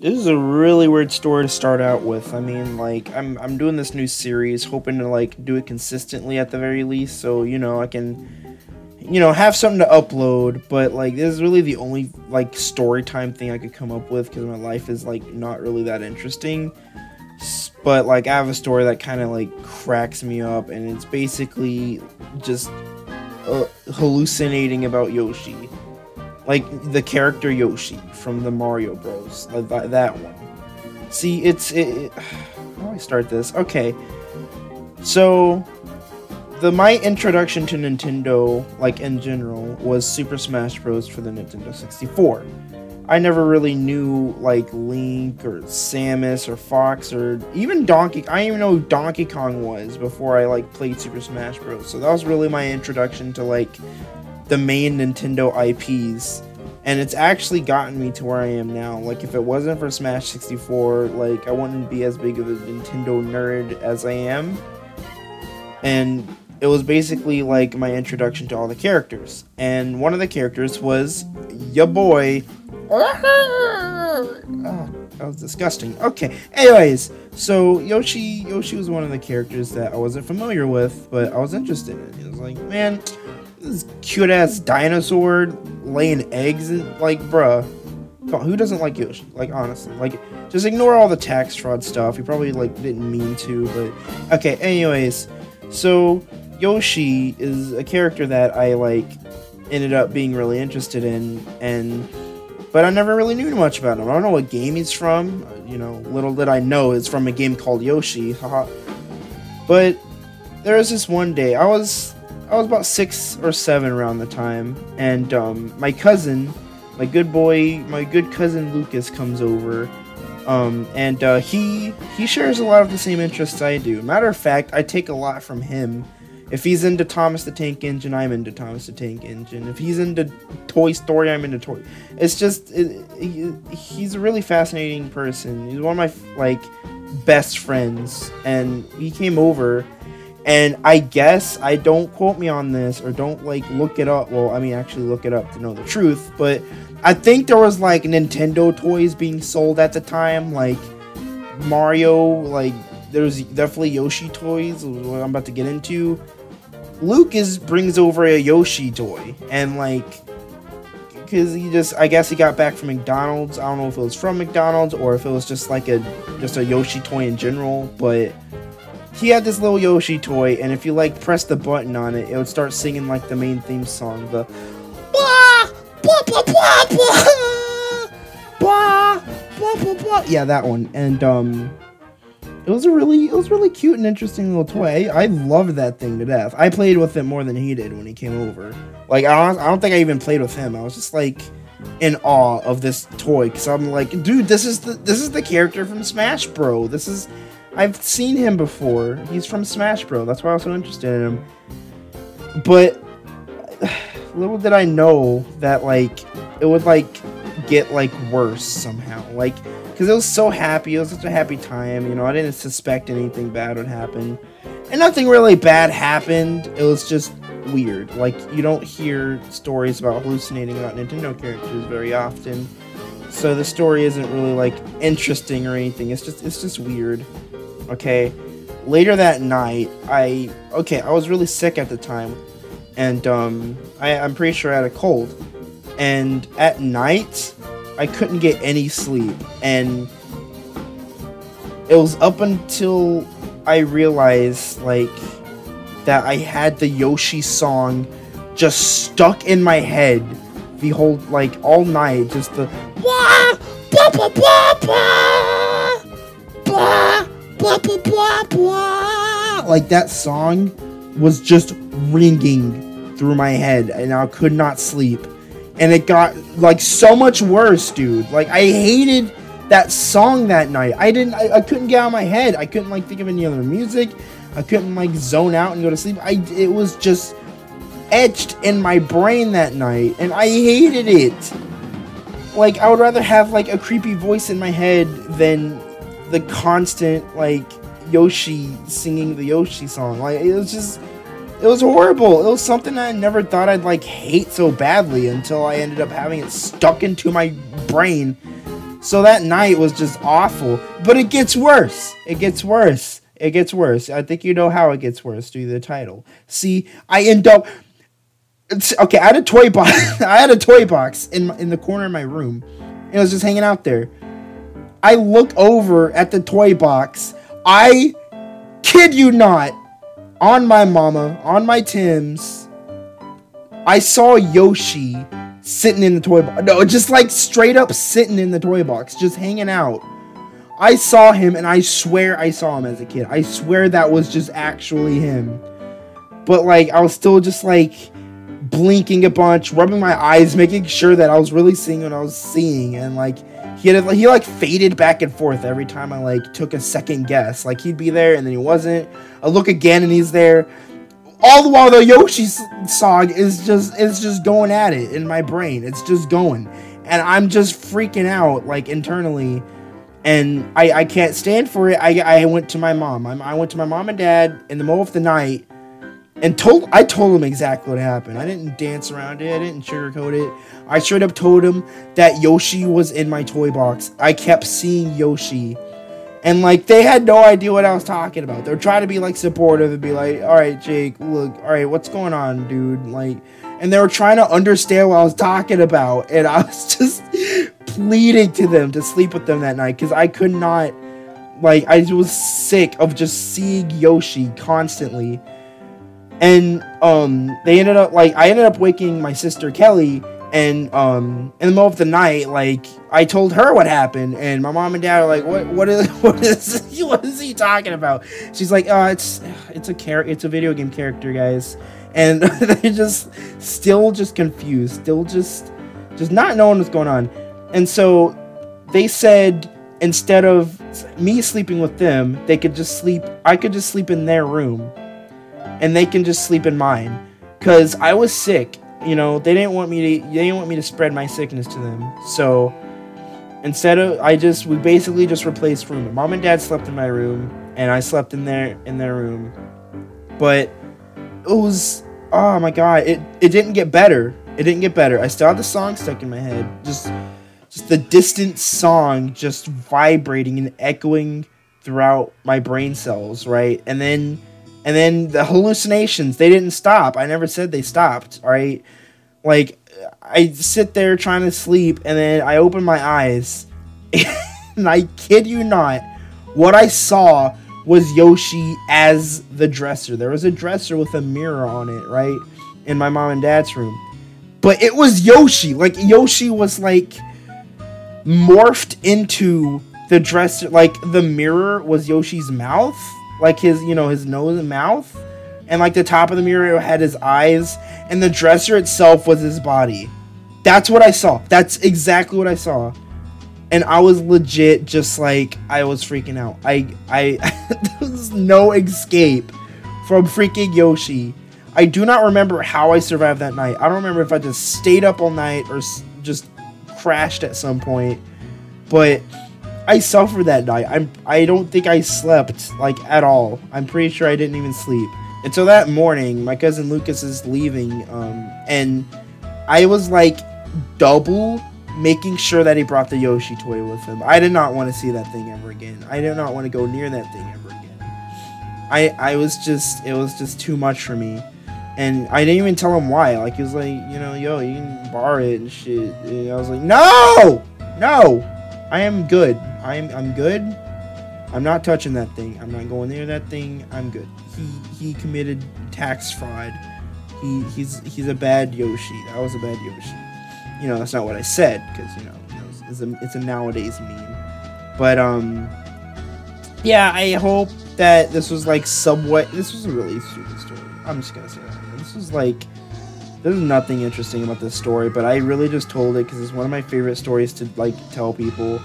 This is a really weird story to start out with. I mean, like, I'm doing this new series, hoping to, like, do it consistently at the very least, so, you know, I can, you know, have something to upload, but, like, this is really the only, like, story time thing I could come up with, because my life is, like, not really that interesting, but, like, I have a story that kind of, like, cracks me up, and it's basically just hallucinating about Yoshi. Like, the character Yoshi from the Mario Bros. Like, that one. See, how do I start this? Okay. So, my introduction to Nintendo, like, in general, was Super Smash Bros. For the Nintendo 64. I never really knew, like, Link, or Samus, or Fox, or even Donkey... I didn't even know who Donkey Kong was before I, like, played Super Smash Bros. So that was really my introduction to, like, the main Nintendo IPs, and it's actually gotten me to where I am now. Like, if it wasn't for Smash 64, like, I wouldn't be as big of a Nintendo nerd as I am, and it was basically, like, my introduction to all the characters, and one of the characters was ya boy. Oh, that was disgusting. Okay, anyways, so Yoshi was one of the characters that I wasn't familiar with, but I was interested in. It was like, man, this cute ass dinosaur laying eggs, and, like, bruh, who doesn't like Yoshi? Like, honestly, like, just ignore all the tax fraud stuff. He probably, like, didn't mean to, but okay. Anyways, so Yoshi is a character that I, like, ended up being really interested in, but I never really knew much about him. I don't know what game he's from. You know, little did I know it's from a game called Yoshi. Haha. But there was this one day, I was about 6 or 7 around the time, and my cousin, my good cousin Lucas comes over, and he shares a lot of the same interests I do. Matter of fact, I take a lot from him. If he's into Thomas the Tank Engine, I'm into Thomas the Tank Engine. If he's into Toy Story, I'm into Toy. It's just, he's a really fascinating person. He's one of my, like, best friends, and he came over. And I guess, don't quote me on this, or don't, like, look it up. Well, I mean, actually look it up to know the truth. But I think there was, like, Nintendo toys being sold at the time. Like, Mario, like, there's definitely Yoshi toys, what I'm about to get into. Lucas brings over a Yoshi toy. And, like, because I guess he got back from McDonald's. I don't know if it was from McDonald's, or if it was just, like, just a Yoshi toy in general. But he had this little Yoshi toy, and if you, like, press the button on it, it would start singing, like, the main theme song, the blah, blah, blah, blah, blah, blah, blah, blah, blah. Yeah, that one. And it was really cute and interesting little toy. I loved that thing to death. I played with it more than he did when he came over. Like, I don't think I even played with him. I was just, like, in awe of this toy, because I'm like, dude, this is the character from Smash Bro. I've seen him before. He's from Smash Bros. That's why I was so interested in him. But little did I know that, like, it would, like, get, like, worse somehow. Like, because it was so happy. It was such a happy time. You know, I didn't suspect anything bad would happen. And nothing really bad happened. It was just weird. Like, you don't hear stories about hallucinating about Nintendo characters very often. So the story isn't really, like, interesting or anything. It's just weird. Okay, later that night, I was really sick at the time, and I'm pretty sure I had a cold, and at night, I couldn't get any sleep, and it was up until I realized, like, that I had the Yoshi song just stuck in my head the whole, like, all night, just the blah, blah, blah, blah, blah, blah. Blah, blah, blah, blah. Like, that song was just ringing through my head, and I could not sleep. And it got, like, so much worse, dude. Like, I hated that song that night. I couldn't get out of my head. I couldn't, like, think of any other music. I couldn't, like, zone out and go to sleep. It was just etched in my brain that night, and I hated it. Like, I would rather have, like, a creepy voice in my head than the constant, like, Yoshi singing the Yoshi song. Like, it was horrible. It was something I never thought I'd, like, hate so badly until I ended up having it stuck into my brain So that night was just awful. But it gets worse. It gets worse. It gets worse. I think you know how it gets worse due to the title. See, I end up... Okay, I had a toy box. I had a toy box in the corner of my room. And it was just hanging out there. I look over at the toy box. I kid you not. On my mama, on my Tim's, I saw Yoshi sitting in the toy box. No, just like straight up sitting in the toy box, just hanging out. I saw him, and I swear I saw him as a kid. I swear that was just actually him. But like, I was still just like blinking a bunch, rubbing my eyes, making sure that I was really seeing what I was seeing, and like he like faded back and forth every time I like took a second guess. Like he'd be there and then he wasn't. I look again and he's there. All the while the Yoshi song is just going at it in my brain. It's just going, and I'm just freaking out like internally, and I can't stand for it. I went to my mom. I went to my mom and dad in the middle of the night. And I told him exactly what happened. I didn't dance around it. I didn't sugarcoat it. I straight up told him that Yoshi was in my toy box. I kept seeing Yoshi. And, like, they had no idea what I was talking about. They were trying to be, like, supportive and be like, alright, Jake, look, alright, what's going on, dude? Like, and they were trying to understand what I was talking about. And I was just pleading to them to sleep with them that night. Because I could not, like, I was sick of just seeing Yoshi constantly. And, they ended up, like, I ended up waking my sister Kelly, and, in the middle of the night, like, I told her what happened, and my mom and dad are like, what is he talking about? She's like, oh, it's a video game character, guys. And they're still confused, still just not knowing what's going on. And so, they said, instead of me sleeping with them, I could just sleep in their room. And they can just sleep in mine, cause I was sick. You know, they didn't want me to spread my sickness to them. So instead of, we basically just replaced room. My mom and dad slept in my room, and I slept in their room. But it was, oh my god, it didn't get better. It didn't get better. I still had the song stuck in my head. Just the distant song just vibrating and echoing throughout my brain cells, right? And then the hallucinations, they didn't stop. I never said they stopped, alright? Like, I sit there trying to sleep, and then I open my eyes, and I kid you not, what I saw was Yoshi as the dresser. There was a dresser with a mirror on it, right? In my mom and dad's room. But it was Yoshi. Like, Yoshi was, like, morphed into the dresser. Like, the mirror was Yoshi's mouth. Like his nose and mouth, and like the top of the mirror had his eyes, and the dresser itself was his body. That's what I saw. That's exactly what I saw. And I was legit just like, I was freaking out. There was no escape from freaking Yoshi. I do not remember how I survived that night. I don't remember if I just stayed up all night or just crashed at some point, but I suffered that night. I don't think I slept, like, at all. I'm pretty sure I didn't even sleep. And so that morning, my cousin Lucas is leaving, and I was, like, double making sure that he brought the Yoshi toy with him. I did not want to see that thing ever again. I did not want to go near that thing ever again. It was just too much for me. And I didn't even tell him why. Like, he was like, yo, you can borrow it and shit. And I was like, no! I am good. I'm good. I'm not touching that thing. I'm not going near that thing. I'm good. He committed tax fraud. He's a bad Yoshi. That was a bad Yoshi. That's not what I said, because it's a nowadays meme. But yeah, I hope that this was like somewhat. This was a really stupid story. I'm just gonna say that. This was like, there's nothing interesting about this story, but I really just told it because it's one of my favorite stories to like tell people.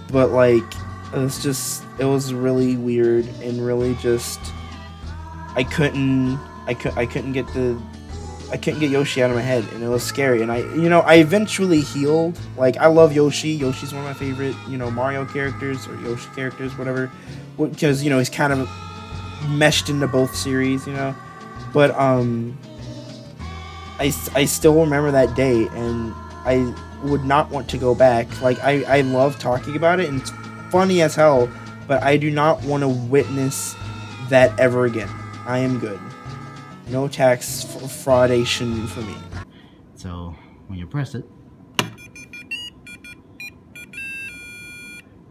But like, it was really weird and really just, I couldn't get Yoshi out of my head, and it was scary. And I eventually healed. Like, I love Yoshi. Yoshi's one of my favorite, Mario characters or Yoshi characters, whatever, because he's kind of meshed into both series, But I still remember that day, and I would not want to go back. Like, I love talking about it, and it's funny as hell, but I do not want to witness that ever again. I am good. No tax fraudation for me. So, when you press it,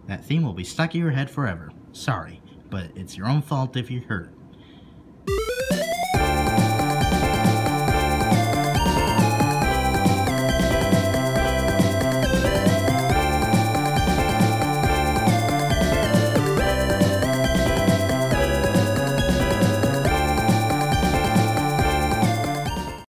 that theme will be stuck in your head forever. Sorry, but it's your own fault if you heard it.